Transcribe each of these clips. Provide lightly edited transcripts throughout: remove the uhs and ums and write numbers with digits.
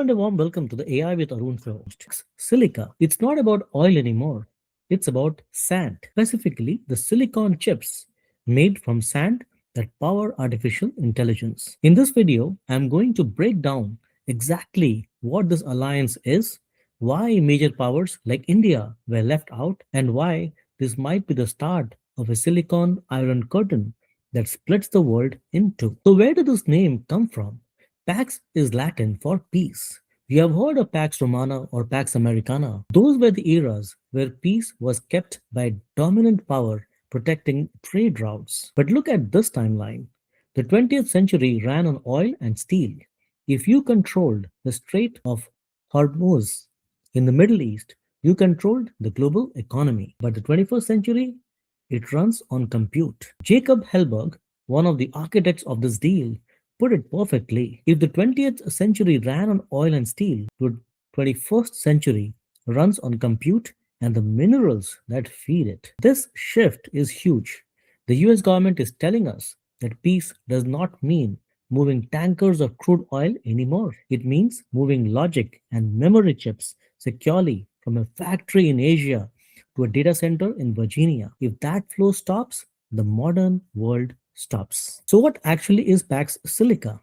Hello and a warm welcome to the AI with Arun Show. Silica. It's not about oil anymore. It's about sand, specifically the silicon chips made from sand that power artificial intelligence. In this video, I'm going to break down exactly what this alliance is, why major powers like India were left out, and why this might be the start of a silicon iron curtain that splits the world in two. So, where did this name come from? Pax is Latin for peace. You have heard of Pax Romana or Pax Americana. Those were the eras where peace was kept by a dominant power protecting trade routes. But look at this timeline. The 20th century ran on oil and steel. If you controlled the Strait of Hormuz in the Middle East, you controlled the global economy. But the 21st century, it runs on compute. Jacob Hellberg, one of the architects of this deal, put it perfectly. If the 20th century ran on oil and steel, the 21st century runs on compute and the minerals that feed it. This shift is huge. The US government is telling us that peace does not mean moving tankers of crude oil anymore. It means moving logic and memory chips securely from a factory in Asia to a data center in Virginia. If that flow stops, the modern world stops. So, what actually is Pax Silica?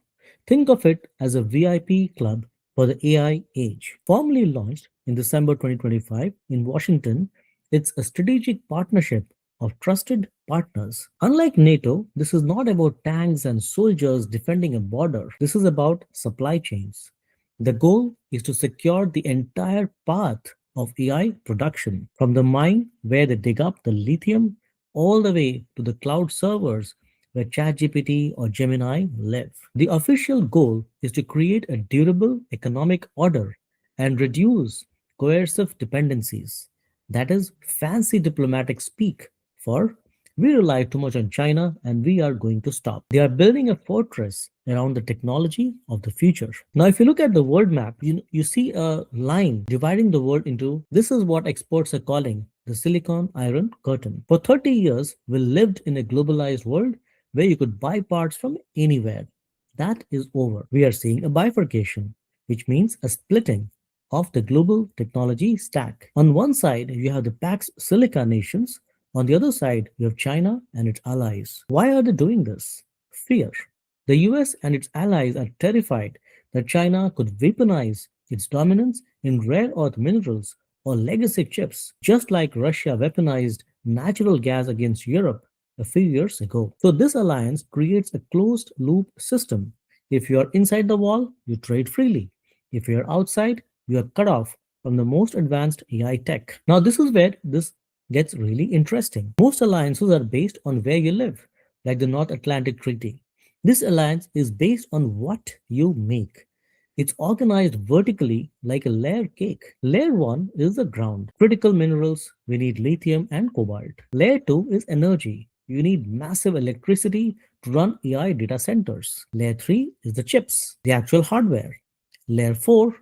Think of it as a VIP club for the AI age. Formally launched in December 2025 in Washington, it's a strategic partnership of trusted partners. Unlike NATO, this is not about tanks and soldiers defending a border. This is about supply chains. The goal is to secure the entire path of AI production, from the mine where they dig up the lithium all the way to the cloud servers where ChatGPT or Gemini live. The official goal is to create a durable economic order and reduce coercive dependencies. That is fancy diplomatic speak for we rely too much on China and we are going to stop. They are building a fortress around the technology of the future. Now, if you look at the world map, you see a line dividing the world into this is what experts are calling the silicon iron curtain. For 30 years, we lived in a globalized world where you could buy parts from anywhere. That is over. We are seeing a bifurcation, which means a splitting of the global technology stack. On one side, you have the Pax Silica nations. On the other side, you have China and its allies. Why are they doing this? Fear. The US and its allies are terrified that China could weaponize its dominance in rare earth minerals or legacy chips, just like Russia weaponized natural gas against Europe a few years ago. So, this alliance creates a closed loop system. If you are inside the wall, you trade freely. If you are outside, you are cut off from the most advanced AI tech. Now, this is where this gets really interesting. Most alliances are based on where you live, like the North Atlantic Treaty. This alliance is based on what you make. It's organized vertically like a layer cake. Layer 1 is the ground. Critical minerals, we need lithium and cobalt. Layer 2 is energy. You need massive electricity to run AI data centers. Layer 3 is the chips, the actual hardware. Layer 4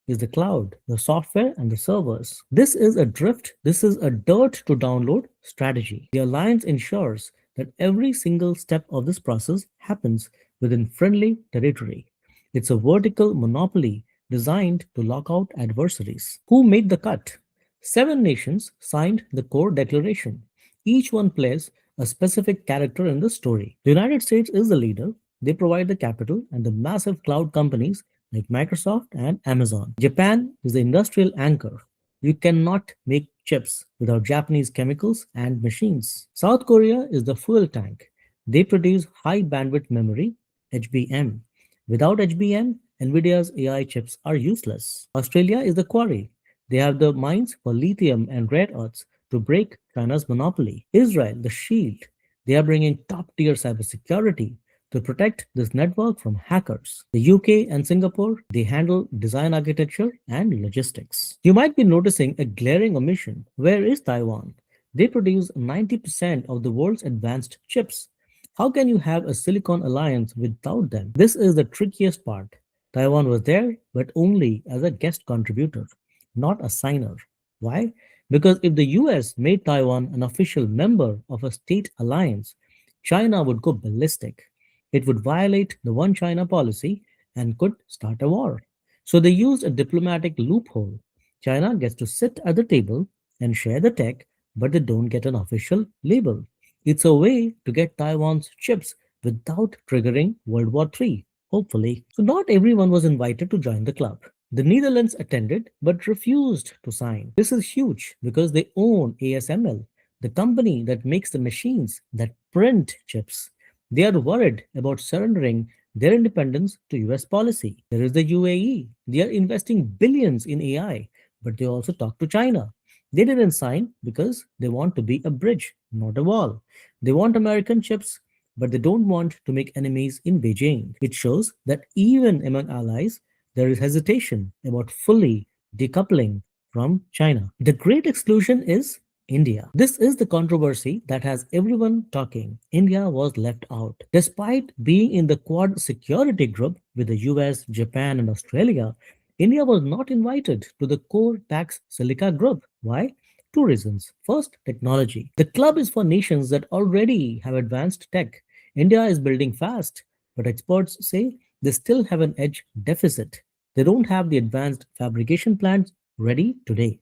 is the cloud, the software, and the servers. This is a dirt to download strategy. The alliance ensures that every single step of this process happens within friendly territory. It's a vertical monopoly designed to lock out adversaries. Who made the cut? 7 nations signed the core declaration. Each one plays a specific character in the story. The United States is the leader. They provide the capital and the massive cloud companies like Microsoft and Amazon. Japan is the industrial anchor. You cannot make chips without Japanese chemicals and machines. South Korea is the fuel tank. They produce high bandwidth memory, HBM. Without HBM, NVIDIA's AI chips are useless. Australia is the quarry. They have the mines for lithium and rare earths to break China's monopoly. Israel, the shield. They are bringing top tier cybersecurity to protect this network from hackers. The UK and Singapore, they handle design architecture and logistics. You might be noticing a glaring omission. Where is Taiwan? They produce 90% of the world's advanced chips. How can you have a silicon alliance without them? This is the trickiest part. Taiwan was there, but only as a guest contributor, not a signer. Why? Because if the US made Taiwan an official member of a state alliance, China would go ballistic. It would violate the One China policy and could start a war. So they used a diplomatic loophole. China gets to sit at the table and share the tech, but they don't get an official label. It's a way to get Taiwan's chips without triggering World War III, hopefully. So not everyone was invited to join the club. The Netherlands attended but refused to sign. This is huge because they own ASML, the company that makes the machines that print chips. They are worried about surrendering their independence to US policy. There is the UAE. They are investing billions in AI, but they also talk to China. They didn't sign because they want to be a bridge, not a wall. They want American chips, but they don't want to make enemies in Beijing. It shows that even among allies, there is hesitation about fully decoupling from China. The great exclusion is India. This is the controversy that has everyone talking. India was left out. Despite being in the Quad security group with the US, Japan, and Australia, India was not invited to the core Pax Silica group. Why? Two reasons. First, technology. The club is for nations that already have advanced tech. India is building fast, but experts say they still have an edge deficit. They don't have the advanced fabrication plants ready today.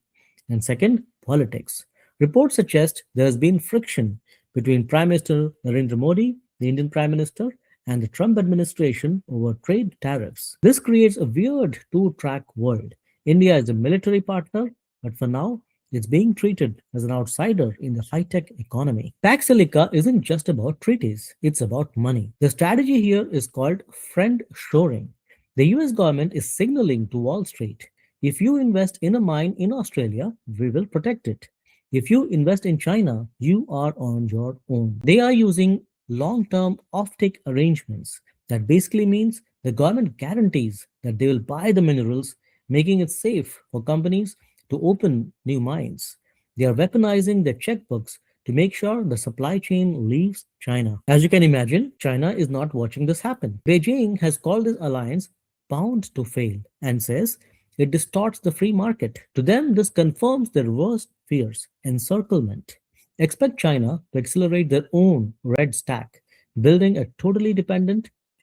And second, politics. Reports suggest there has been friction between Prime Minister Narendra Modi, the Indian Prime Minister, and the Trump administration over trade tariffs. This creates a weird two track world. India is a military partner, but for now, it's being treated as an outsider in the high tech economy. Pax Silica isn't just about treaties, it's about money. The strategy here is called friend shoring. The US government is signaling to Wall Street, if you invest in a mine in Australia, we will protect it. If you invest in China, you are on your own. They are using long term offtake arrangements. That basically means the government guarantees that they will buy the minerals, making it safe for companies to open new mines. They are weaponizing their checkbooks to make sure the supply chain leaves China. As you can imagine, China is not watching this happen. Beijing has called this alliance bound to fail and says it distorts the free market. To them, this confirms their worst fears encirclement. Expect China to accelerate their own red stack, building a totally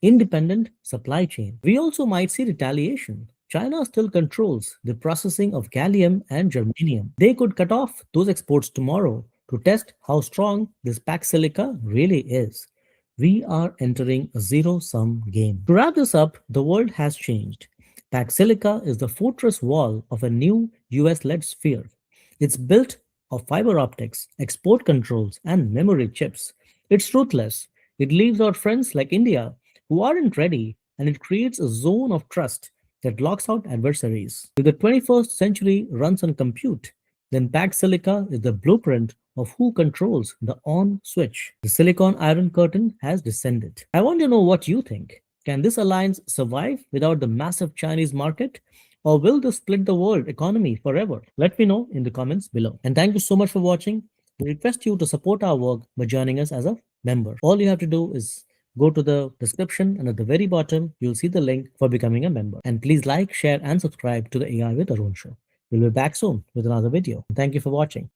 independent supply chain. We also might see retaliation. China still controls the processing of gallium and germanium. They could cut off those exports tomorrow to test how strong this Pax Silica really is. We are entering a zero sum game. To wrap this up, the world has changed. Pax Silica is the fortress wall of a new US led sphere. It's built of fiber optics, export controls, and memory chips. It's ruthless. It leaves out friends like India who aren't ready, and it creates a zone of trust that locks out adversaries. If the 21st century runs on compute, then Pax Silica is the blueprint of who controls the on switch. The silicon iron curtain has descended. I want to know what you think. Can this alliance survive without the massive Chinese market? Or will this split the world economy forever? Let me know in the comments below. And thank you so much for watching. We request you to support our work by joining us as a member. All you have to do is go to the description, and at the very bottom, you'll see the link for becoming a member. And please like, share, and subscribe to the AI with Arun Show. We'll be back soon with another video. Thank you for watching.